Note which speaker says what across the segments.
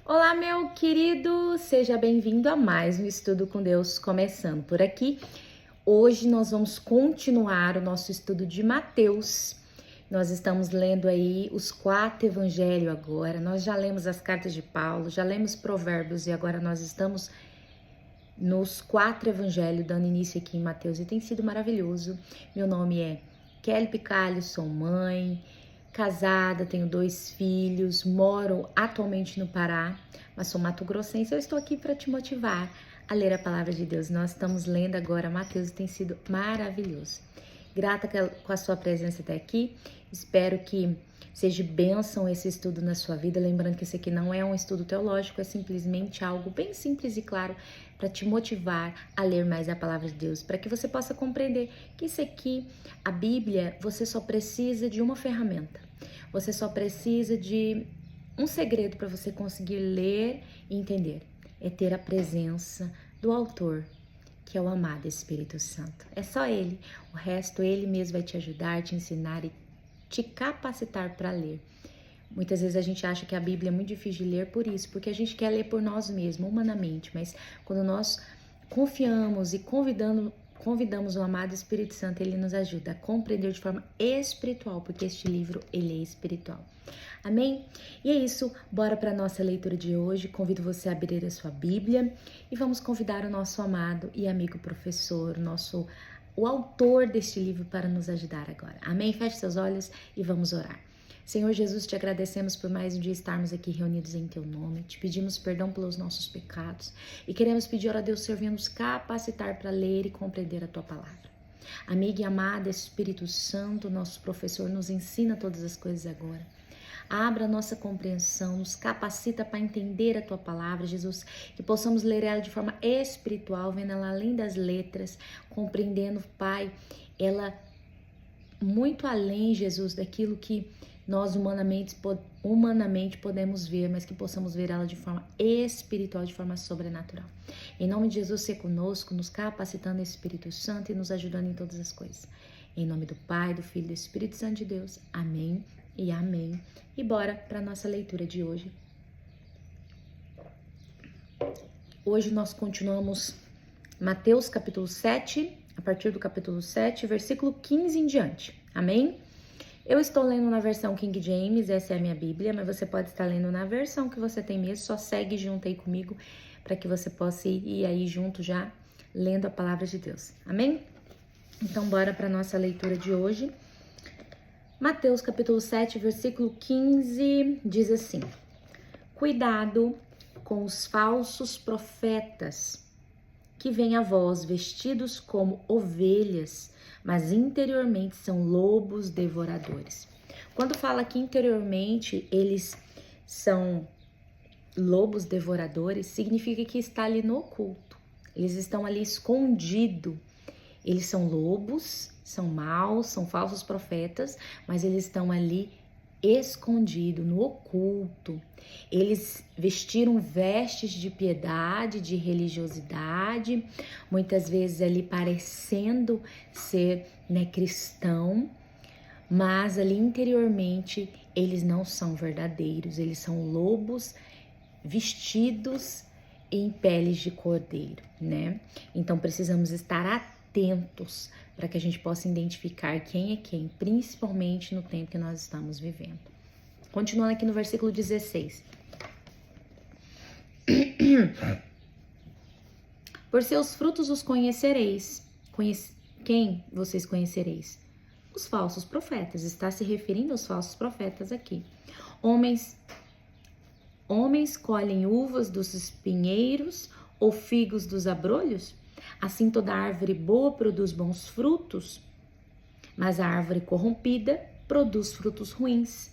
Speaker 1: Olá, meu querido, seja bem-vindo a mais um Estudo com Deus começando por aqui. Hoje nós vamos continuar o nosso estudo de Mateus. Nós estamos lendo aí os 4 evangelhos agora. Nós já lemos as cartas de Paulo, já lemos Provérbios e agora nós estamos nos 4 evangelhos, dando início aqui em Mateus e tem sido maravilhoso. Meu nome é Kelly Picalho, sou mãe, casada, tenho 2 filhos, moro atualmente no Pará, mas sou mato-grossense. Eu estou aqui para te motivar a ler a palavra de Deus. Nós estamos lendo agora Mateus e tem sido maravilhoso. Grata com a sua presença até aqui. Espero que seja bênção esse estudo na sua vida. Lembrando que esse aqui não é um estudo teológico, é simplesmente algo bem simples e claro para te motivar a ler mais a palavra de Deus, para que você possa compreender que isso aqui, a Bíblia, você só precisa de uma ferramenta. Você só precisa de um segredo para você conseguir ler e entender. É ter a presença do autor, que é o amado Espírito Santo. É só Ele. O resto, Ele mesmo vai te ajudar, te ensinar e te capacitar para ler. Muitas vezes a gente acha que a Bíblia é muito difícil de ler por isso, porque a gente quer ler por nós mesmos, humanamente. Mas quando nós confiamos e convidamos o amado Espírito Santo, ele nos ajuda a compreender de forma espiritual, porque este livro, ele é espiritual. Amém? E é isso, bora para a nossa leitura de hoje. Convido você a abrir a sua Bíblia e vamos convidar o nosso amado e amigo professor, o autor deste livro para nos ajudar agora. Amém? Feche seus olhos e vamos orar. Senhor Jesus, te agradecemos por mais um dia estarmos aqui reunidos em Teu nome. Te pedimos perdão pelos nossos pecados e queremos pedir, ó Deus, Senhor, venha nos capacitar para ler e compreender a Tua palavra. Amiga e amada, Espírito Santo, nosso professor, nos ensina todas as coisas agora. Abra a nossa compreensão, nos capacita para entender a Tua palavra, Jesus, que possamos ler ela de forma espiritual, vendo ela além das letras, compreendendo, Pai, ela muito além, Jesus, daquilo que nós humanamente podemos ver, mas que possamos ver ela de forma espiritual, de forma sobrenatural. Em nome de Jesus, seja conosco, nos capacitando, Espírito Santo, e nos ajudando em todas as coisas. Em nome do Pai, do Filho e do Espírito Santo de Deus. Amém e amém. E bora para a nossa leitura de hoje. Hoje nós continuamos Mateus capítulo 7, a partir do capítulo 7, versículo 15 em diante. Amém? Eu estou lendo na versão King James, essa é a minha Bíblia, mas você pode estar lendo na versão que você tem mesmo, só segue junto aí comigo para que você possa ir aí junto já lendo a palavra de Deus. Amém? Então bora para a nossa leitura de hoje. Mateus capítulo 7, versículo 15 diz assim: Cuidado com os falsos profetas que vêm a vós vestidos como ovelhas, mas interiormente são lobos devoradores. Quando fala que interiormente eles são lobos devoradores, significa que está ali no oculto. Eles estão ali escondidos. Eles são lobos, são maus, são falsos profetas, mas eles estão ali escondido, no oculto. Eles vestiram vestes de piedade, de religiosidade, muitas vezes ali parecendo ser, cristão, mas ali interiormente eles não são verdadeiros, eles são lobos vestidos em peles de cordeiro, Então precisamos estar atentos para que a gente possa identificar quem é quem, principalmente no tempo que nós estamos vivendo. Continuando aqui no versículo 16. Por seus frutos os conhecereis. Quem vocês conhecereis? Os falsos profetas. Está se referindo aos falsos profetas aqui. Homens colhem uvas dos espinheiros ou figos dos abrolhos? Assim toda árvore boa produz bons frutos, mas a árvore corrompida produz frutos ruins.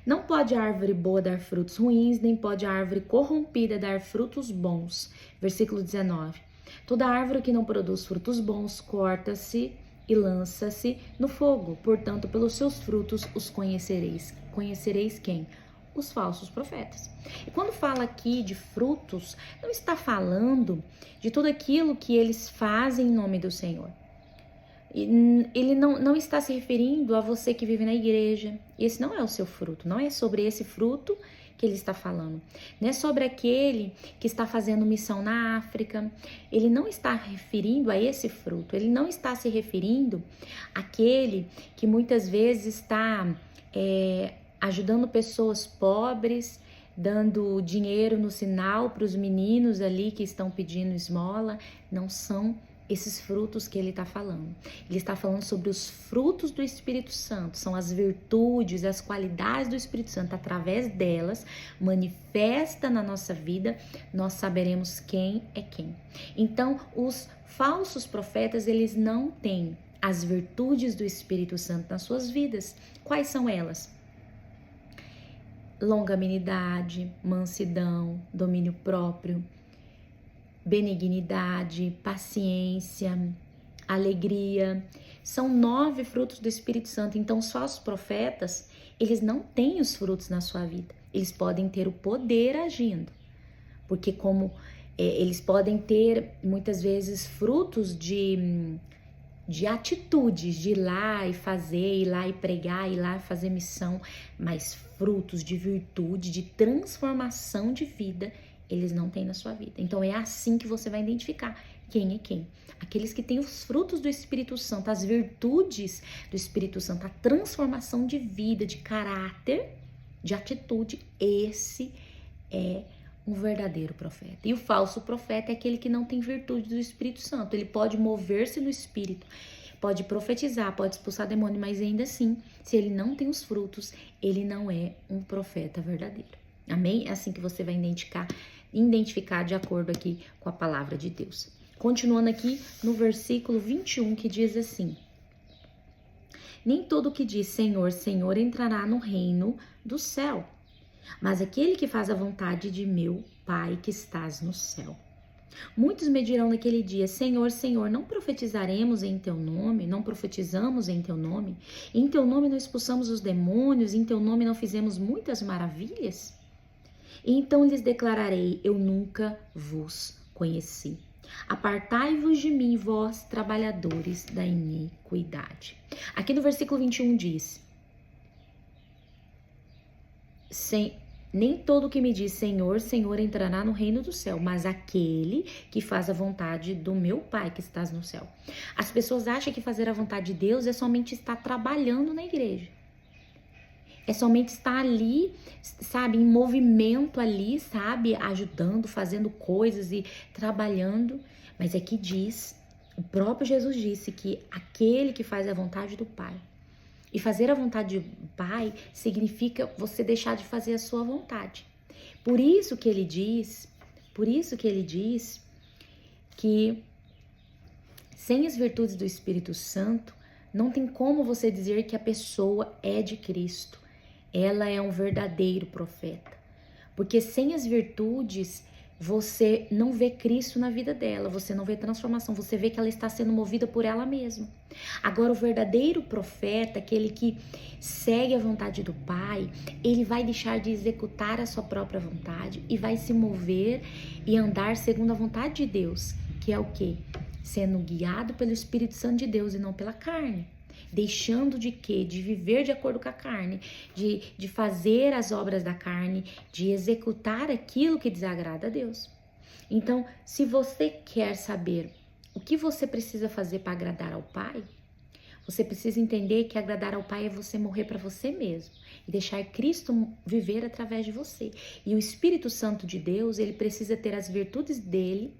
Speaker 1: Não pode a árvore boa dar frutos ruins, nem pode a árvore corrompida dar frutos bons. Versículo 19. Toda árvore que não produz frutos bons corta-se e lança-se no fogo. Portanto, pelos seus frutos os conhecereis. Conhecereis quem? Os falsos profetas. E quando fala aqui de frutos, não está falando de tudo aquilo que eles fazem em nome do Senhor. Ele não está se referindo a você que vive na igreja. Esse não é o seu fruto, não é sobre esse fruto que ele está falando. Não é sobre aquele que está fazendo missão na África. Ele não está referindo a esse fruto. Ele não está se referindo àquele que muitas vezes está ajudando pessoas pobres, dando dinheiro no sinal para os meninos ali que estão pedindo esmola. Não são esses frutos que ele está falando. Ele está falando sobre os frutos do Espírito Santo, são as virtudes, as qualidades do Espírito Santo. Através delas, manifesta na nossa vida, nós saberemos quem é quem. Então, os falsos profetas, eles não têm as virtudes do Espírito Santo nas suas vidas. Quais são elas? Longanimidade, mansidão, domínio próprio, benignidade, paciência, alegria. São 9 frutos do Espírito Santo. Então, os falsos profetas, eles não têm os frutos na sua vida. Eles podem ter o poder agindo. Porque eles podem ter, muitas vezes, frutos de atitudes, de ir lá e fazer, ir lá e pregar, ir lá e fazer missão. Mas frutos de virtude, de transformação de vida, eles não têm na sua vida. Então é assim que você vai identificar quem é quem. Aqueles que têm os frutos do Espírito Santo, as virtudes do Espírito Santo, a transformação de vida, de caráter, de atitude, esse é um verdadeiro profeta. E o falso profeta é aquele que não tem virtude do Espírito Santo. Ele pode mover-se no Espírito, pode profetizar, pode expulsar demônio, mas ainda assim, se ele não tem os frutos, ele não é um profeta verdadeiro. Amém? É assim que você vai identificar de acordo aqui com a palavra de Deus. Continuando aqui no versículo 21, que diz assim: nem todo que diz Senhor, Senhor entrará no reino do céu, mas aquele que faz a vontade de meu Pai que estás no céu. Muitos me dirão naquele dia: Senhor, Senhor, não profetizaremos em teu nome? Não profetizamos em teu nome? Em teu nome não expulsamos os demônios? Em teu nome não fizemos muitas maravilhas? E então lhes declararei: eu nunca vos conheci. Apartai-vos de mim, vós trabalhadores da iniquidade. Aqui no versículo 21 diz: nem todo que me diz Senhor, Senhor entrará no reino do céu, mas aquele que faz a vontade do meu Pai que estás no céu. As pessoas acham que fazer a vontade de Deus é somente estar trabalhando na igreja. É somente estar ali, sabe, em movimento ali, sabe, ajudando, fazendo coisas e trabalhando. Mas é que diz, o próprio Jesus disse que aquele que faz a vontade do Pai. E fazer a vontade do Pai significa você deixar de fazer a sua vontade. Por isso que ele diz que sem as virtudes do Espírito Santo, não tem como você dizer que a pessoa é de Cristo. Ela é um verdadeiro profeta. Porque sem as virtudes, você não vê Cristo na vida dela, você não vê transformação, você vê que ela está sendo movida por ela mesma. Agora, o verdadeiro profeta, aquele que segue a vontade do Pai, ele vai deixar de executar a sua própria vontade e vai se mover e andar segundo a vontade de Deus, que é o quê? Sendo guiado pelo Espírito Santo de Deus e não pela carne. Deixando de quê? De viver de acordo com a carne, de fazer as obras da carne, de executar aquilo que desagrada a Deus. Então, se você quer saber o que você precisa fazer para agradar ao Pai, você precisa entender que agradar ao Pai é você morrer para você mesmo e deixar Cristo viver através de você. E o Espírito Santo de Deus, ele precisa ter as virtudes dele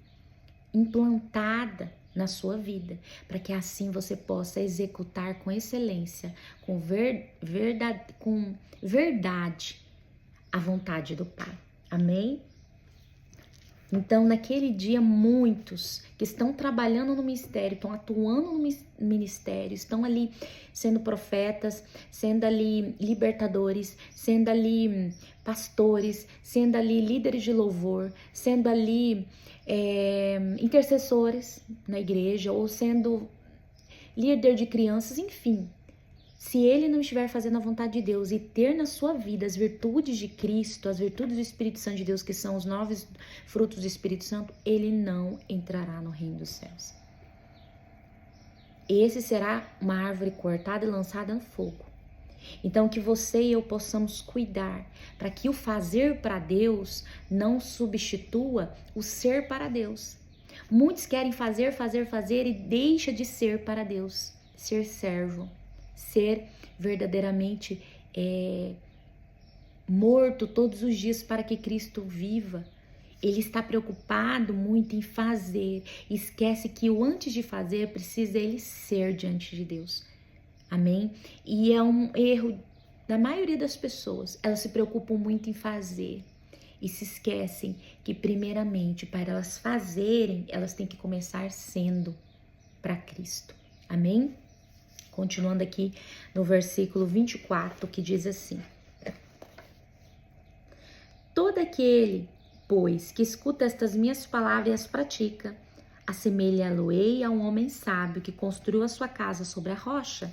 Speaker 1: implantada na sua vida, para que assim você possa executar com excelência, com verdade, a vontade do Pai. Amém? Então, naquele dia, muitos que estão trabalhando no ministério, estão atuando no ministério, estão ali sendo profetas, sendo ali libertadores, sendo ali pastores, sendo ali líderes de louvor, sendo ali intercessores na igreja, ou sendo líder de crianças, enfim. Se ele não estiver fazendo a vontade de Deus e ter na sua vida as virtudes de Cristo, as virtudes do Espírito Santo de Deus, que são os 9 frutos do Espírito Santo, ele não entrará no reino dos céus. Esse será uma árvore cortada e lançada no fogo. Então, que você e eu possamos cuidar para que o fazer para Deus não substitua o ser para Deus. Muitos querem fazer, fazer, fazer e deixa de ser para Deus, ser servo, ser verdadeiramente morto todos os dias para que Cristo viva. Ele está preocupado muito em fazer, esquece que o antes de fazer precisa ele ser diante de Deus. Amém? E é um erro da maioria das pessoas. Elas se preocupam muito em fazer e se esquecem que primeiramente para elas fazerem, elas têm que começar sendo para Cristo. Amém? Continuando aqui no versículo 24, que diz assim: todo aquele, pois, que escuta estas minhas palavras e as pratica, assemelha-lo-ei a um homem sábio que construiu a sua casa sobre a rocha.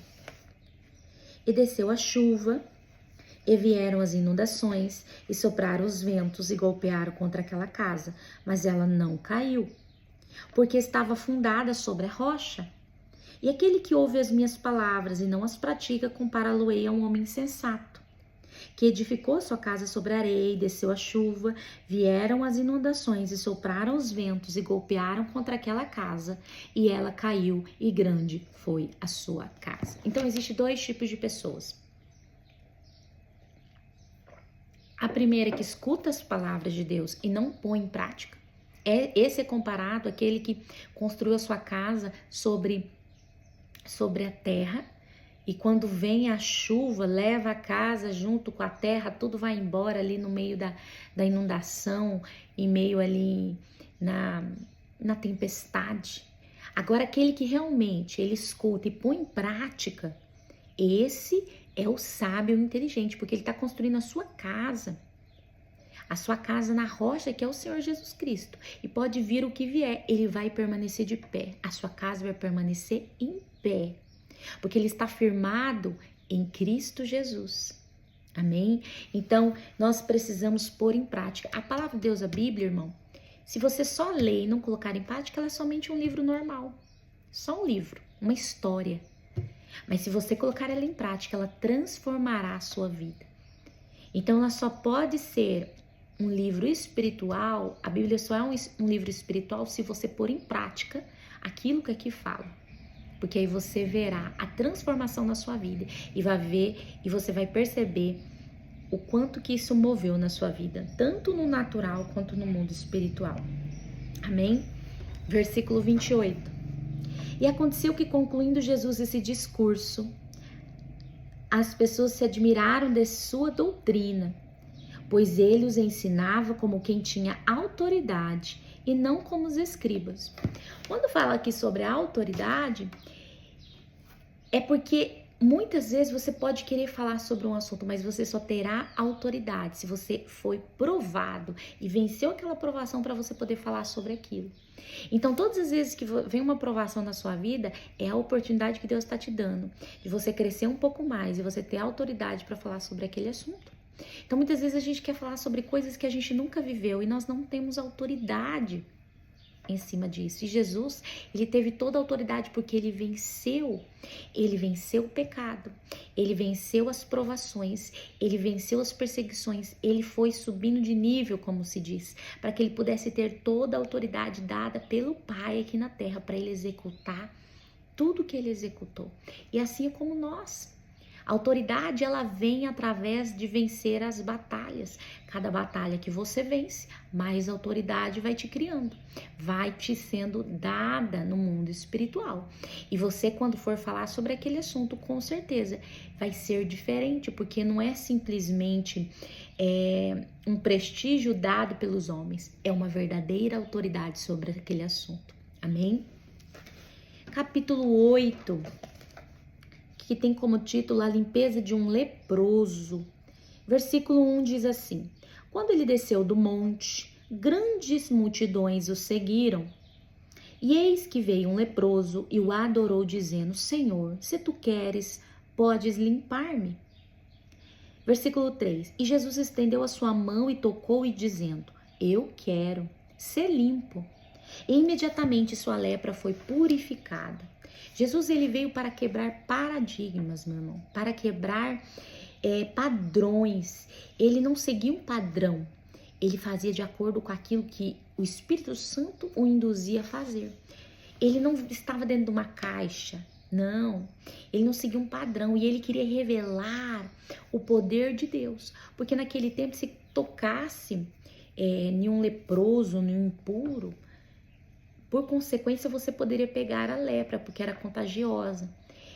Speaker 1: E desceu a chuva, e vieram as inundações, e sopraram os ventos e golpearam contra aquela casa, mas ela não caiu, porque estava fundada sobre a rocha. E aquele que ouve as minhas palavras e não as pratica, compará-lo-ei a um homem insensato, que edificou a sua casa sobre a areia, e desceu a chuva, vieram as inundações, e sopraram os ventos, e golpearam contra aquela casa, e ela caiu, e grande foi a sua casa. Então, existem dois tipos de pessoas. A primeira que escuta as palavras de Deus e não põe em prática. Esse é comparado àquele que construiu a sua casa sobre a terra, e quando vem a chuva, leva a casa junto com a terra, tudo vai embora ali no meio da inundação, em meio ali na tempestade. Agora, aquele que realmente ele escuta e põe em prática, esse é o sábio e o inteligente, porque ele está construindo a sua casa na rocha, que é o Senhor Jesus Cristo. E pode vir o que vier, ele vai permanecer de pé. A sua casa vai permanecer em pé, porque ele está firmado em Cristo Jesus. Amém? Então, nós precisamos pôr em prática. A palavra de Deus, a Bíblia, irmão, se você só ler e não colocar em prática, ela é somente um livro normal. Só um livro, uma história. Mas se você colocar ela em prática, ela transformará a sua vida. Então, ela só pode ser um livro espiritual, a Bíblia só é um livro espiritual se você pôr em prática aquilo que aqui fala. Porque aí você verá a transformação na sua vida e vai ver e você vai perceber o quanto que isso moveu na sua vida, tanto no natural quanto no mundo espiritual. Amém? Versículo 28. E aconteceu que, concluindo Jesus esse discurso, as pessoas se admiraram de sua doutrina, pois ele os ensinava como quem tinha autoridade e não como os escribas. Quando fala aqui sobre a autoridade, é porque muitas vezes você pode querer falar sobre um assunto, mas você só terá autoridade se você foi provado e venceu aquela provação para você poder falar sobre aquilo. Então, todas as vezes que vem uma provação na sua vida, é a oportunidade que Deus está te dando de você crescer um pouco mais e você ter autoridade para falar sobre aquele assunto. Então, muitas vezes a gente quer falar sobre coisas que a gente nunca viveu e nós não temos autoridade em cima disso. E Jesus, ele teve toda a autoridade porque ele venceu o pecado, ele venceu as provações, ele venceu as perseguições, ele foi subindo de nível, como se diz, para que ele pudesse ter toda a autoridade dada pelo Pai aqui na terra, para ele executar tudo que ele executou. E assim é como nós. A autoridade, ela vem através de vencer as batalhas. Cada batalha que você vence, mais autoridade vai te criando, vai te sendo dada no mundo espiritual. E você, quando for falar sobre aquele assunto, com certeza vai ser diferente, porque não é simplesmente um prestígio dado pelos homens, é uma verdadeira autoridade sobre aquele assunto. Amém? Capítulo 8. Que tem como título a limpeza de um leproso. Versículo 1 diz assim: quando ele desceu do monte, grandes multidões o seguiram. E eis que veio um leproso e o adorou, dizendo: Senhor, se tu queres, podes limpar-me. Versículo 3: e Jesus estendeu a sua mão e tocou, e dizendo: eu quero ser limpo. E imediatamente sua lepra foi purificada. Jesus, ele veio para quebrar paradigmas, meu irmão, para quebrar padrões. Ele não seguia um padrão, ele fazia de acordo com aquilo que o Espírito Santo o induzia a fazer. Ele não estava dentro de uma caixa, não. Ele não seguia um padrão e ele queria revelar o poder de Deus. Porque naquele tempo, se tocasse em um leproso, em um impuro, por consequência, você poderia pegar a lepra, porque era contagiosa.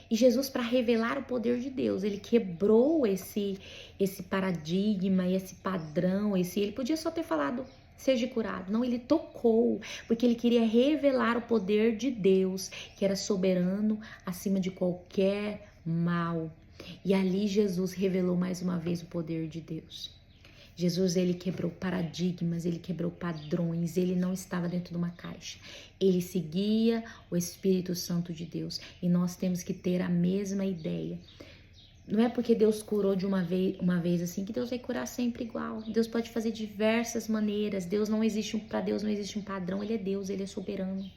Speaker 1: E Jesus, para revelar o poder de Deus, ele quebrou esse paradigma, esse padrão, ele podia só ter falado, seja curado. Não, ele tocou, porque ele queria revelar o poder de Deus, que era soberano acima de qualquer mal. E ali Jesus revelou mais uma vez o poder de Deus. Jesus, ele quebrou paradigmas, ele quebrou padrões, ele não estava dentro de uma caixa. Ele seguia o Espírito Santo de Deus. E nós temos que ter a mesma ideia. Não é porque Deus curou de uma vez assim que Deus vai curar sempre igual. Deus pode fazer de diversas maneiras. Para Deus não existe um padrão, ele é Deus, ele é soberano.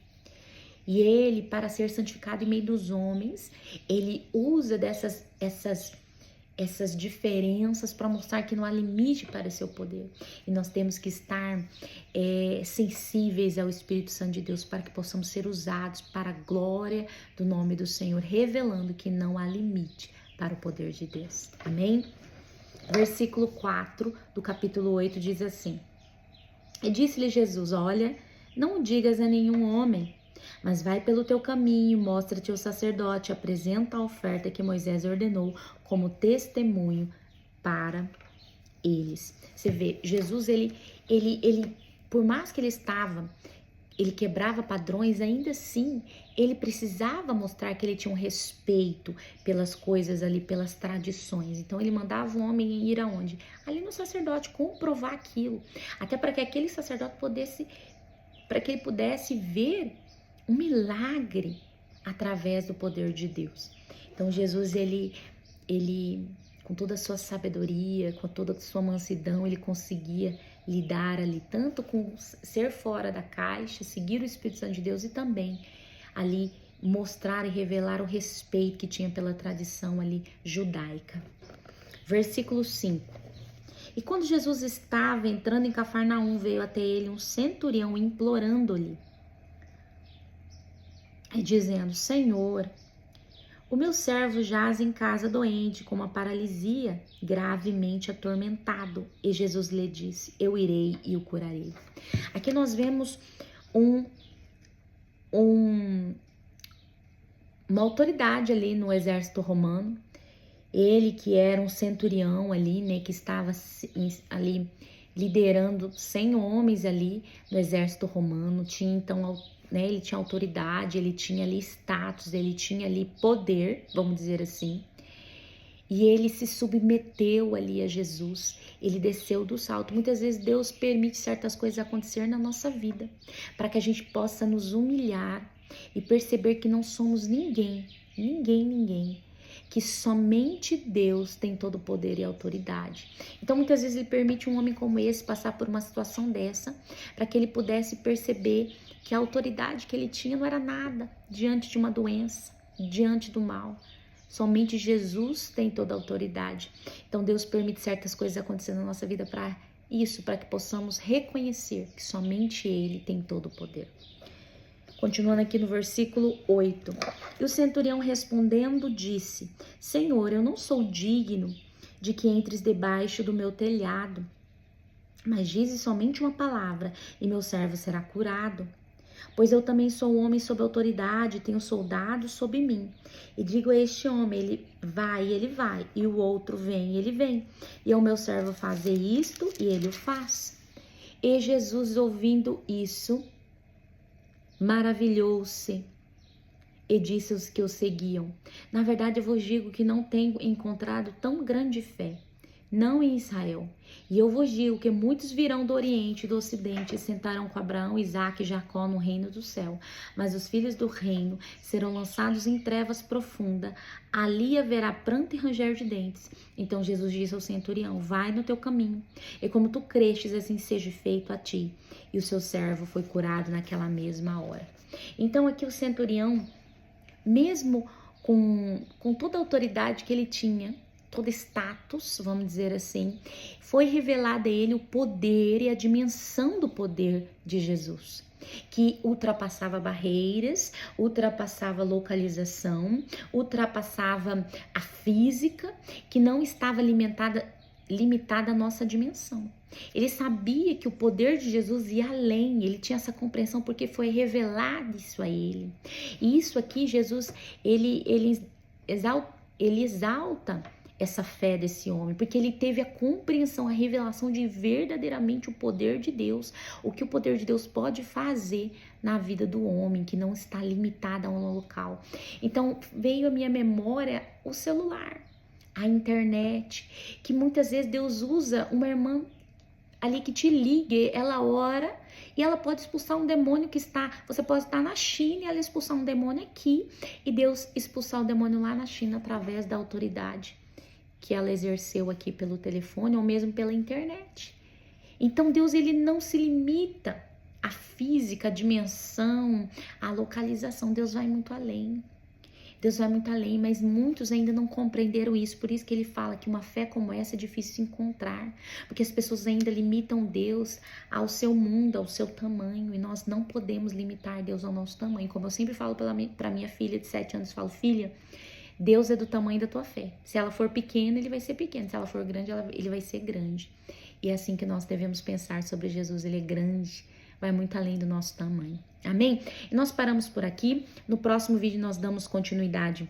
Speaker 1: E ele, para ser santificado em meio dos homens, ele usa essas diferenças para mostrar que não há limite para seu poder. E nós temos que estar sensíveis ao Espírito Santo de Deus para que possamos ser usados para a glória do nome do Senhor, revelando que não há limite para o poder de Deus. Amém? Versículo 4 do capítulo 8 diz assim: E disse-lhe Jesus, olha, não digas a nenhum homem, mas vai pelo teu caminho, mostra-te ao sacerdote, apresenta a oferta que Moisés ordenou como testemunho para eles. Você vê, Jesus, ele por mais que ele quebrava padrões, ainda assim, ele precisava mostrar que ele tinha um respeito pelas coisas ali, pelas tradições. Então, ele mandava o homem ir aonde? Ali no sacerdote, comprovar aquilo. Até para que aquele sacerdote pudesse ver um milagre através do poder de Deus. Então, Jesus, ele com toda a sua sabedoria, com toda a sua mansidão, ele conseguia lidar ali, tanto com ser fora da caixa, seguir o Espírito Santo de Deus e também ali mostrar e revelar o respeito que tinha pela tradição ali judaica. Versículo 5. E quando Jesus estava entrando em Cafarnaum, veio até ele um centurião implorando-lhe, dizendo, Senhor, o meu servo jaz em casa doente, com uma paralisia, gravemente atormentado. E Jesus lhe disse, eu irei e o curarei. Aqui nós vemos uma autoridade ali no exército romano. Ele que era um centurião ali, né, que estava ali liderando 100 homens ali no exército romano, tinha então, né, ele tinha autoridade, ele tinha ali status, ele tinha ali poder, vamos dizer assim, e ele se submeteu ali a Jesus, ele desceu do salto. Muitas vezes Deus permite certas coisas acontecer na nossa vida, para que a gente possa nos humilhar e perceber que não somos ninguém, que somente Deus tem todo o poder e autoridade. Então muitas vezes ele permite um homem como esse passar por uma situação dessa, para que ele pudesse perceber que a autoridade que ele tinha não era nada diante de uma doença, diante do mal. Somente Jesus tem toda a autoridade. Então Deus permite certas coisas acontecendo na nossa vida para isso, para que possamos reconhecer que somente Ele tem todo o poder. Continuando aqui no versículo 8. E o centurião respondendo disse, Senhor, eu não sou digno de que entres debaixo do meu telhado, mas dize somente uma palavra e meu servo será curado. Pois eu também sou um homem sob autoridade, tenho soldados sob mim. E digo a este homem, ele vai, e o outro vem, e ele vem. E ao meu servo fazer isto, e ele o faz. E Jesus, ouvindo isso, maravilhou-se e disse aos que o seguiam, na verdade eu vos digo que não tenho encontrado tão grande fé, não em Israel. E eu vos digo que muitos virão do Oriente e do Ocidente e sentarão com Abraão, Isaque e Jacó no reino do céu. Mas os filhos do reino serão lançados em trevas profundas. Ali haverá pranto e ranger de dentes. Então Jesus disse ao centurião, vai no teu caminho. E como tu crestes, assim seja feito a ti. E o seu servo foi curado naquela mesma hora. Então aqui o centurião mesmo com toda a autoridade que ele tinha, todo status, vamos dizer assim, foi revelado a ele o poder e a dimensão do poder de Jesus, que ultrapassava barreiras, ultrapassava localização, ultrapassava a física, que não estava limitada à nossa dimensão. Ele sabia que o poder de Jesus ia além, ele tinha essa compreensão porque foi revelado isso a ele. E isso aqui, Jesus, ele exalta essa fé desse homem, porque ele teve a compreensão, a revelação de verdadeiramente o poder de Deus, o que o poder de Deus pode fazer na vida do homem, que não está limitada a um local. Então, veio à minha memória o celular, a internet, que muitas vezes Deus usa uma irmã ali que te ligue, ela ora e ela pode expulsar um demônio que está, você pode estar na China e ela expulsar um demônio aqui e Deus expulsar o demônio lá na China através da autoridade que ela exerceu aqui pelo telefone ou mesmo pela internet. Então Deus, ele não se limita à física, à dimensão, à localização. Deus vai muito além. Deus vai muito além, mas muitos ainda não compreenderam isso. Por isso que ele fala que uma fé como essa é difícil de encontrar, porque as pessoas ainda limitam Deus ao seu mundo, ao seu tamanho, e nós não podemos limitar Deus ao nosso tamanho. Como eu sempre falo para minha filha de 7 anos, falo: filha, Deus é do tamanho da tua fé. Se ela for pequena, ele vai ser pequeno. Se ela for grande, ele vai ser grande. E é assim que nós devemos pensar sobre Jesus. Ele é grande, vai muito além do nosso tamanho. Amém? E nós paramos por aqui. No próximo vídeo nós damos continuidade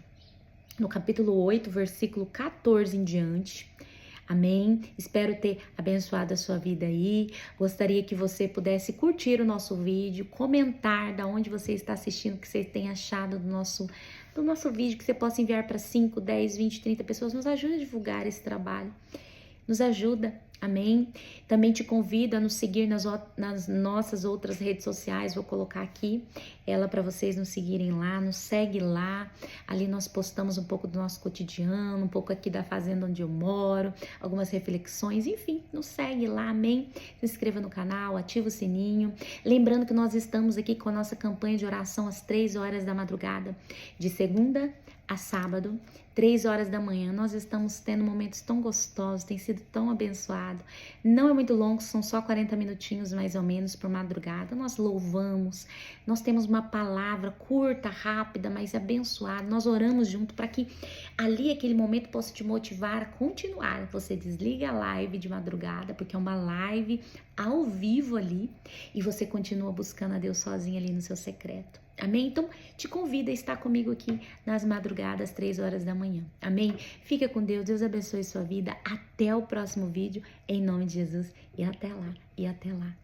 Speaker 1: no capítulo 8, versículo 14 em diante. Amém? Espero ter abençoado a sua vida aí. Gostaria que você pudesse curtir o nosso vídeo, comentar da onde você está assistindo, o que você tem achado do nosso vídeo, que você possa enviar para 5, 10, 20, 30 pessoas. Nos ajuda a divulgar esse trabalho. Nos ajuda, amém? Também te convido a nos seguir nas nossas outras redes sociais. Vou colocar aqui ela para vocês nos seguirem lá. Nos segue lá. Ali nós postamos um pouco do nosso cotidiano, um pouco aqui da fazenda onde eu moro, algumas reflexões, enfim, nos segue lá, amém? Se inscreva no canal, ativa o sininho. Lembrando que nós estamos aqui com a nossa campanha de oração às 3 horas da madrugada, de segunda a sábado, 3 horas da manhã. Nós estamos tendo momentos tão gostosos, tem sido tão abençoado. Não é muito longo, são só 40 minutinhos mais ou menos por madrugada. Nós louvamos, nós temos uma palavra curta, rápida, mas abençoada. Nós oramos junto para que ali, aquele momento, possa te motivar a continuar. Você desliga a live de madrugada, porque é uma live ao vivo ali, e você continua buscando a Deus sozinho ali no seu secreto. Amém? Então, te convido a estar comigo aqui nas madrugadas, 3 horas da manhã. Amém? Fica com Deus, Deus abençoe sua vida. Até o próximo vídeo, em nome de Jesus. E até lá, e até lá.